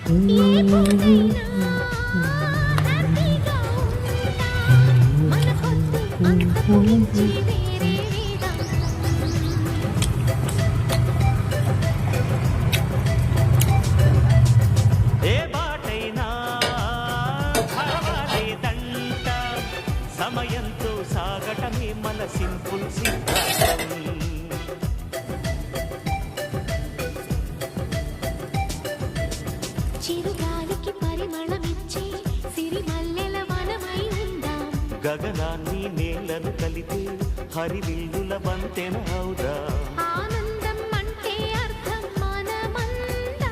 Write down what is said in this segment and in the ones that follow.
ఏ పూటైనా హ్యాపీగా ఉంటాం. మనకొద్దు అంతకు మించి వేరే వేదం. ఏ బాటైనా పర్వాలేదంట, సమయంతో సాగటమే మన సింపుల్ సిద్ధాంతం. చిరుగాలికి పరిమళమిచ్చే సిరిమల్లెల వనమై ఉందాం. గగనాన్ని నేలను కలిపే హరివిల్లుల వంతెన అవుదాం. ఆనందం అంటే అర్థం మనమందా.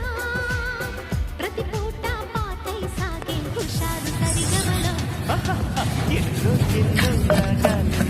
ప్రతి పూట పాతై సాగే హుషారు సరిగమలో ఎన్నో ఎన్నో రాగాలు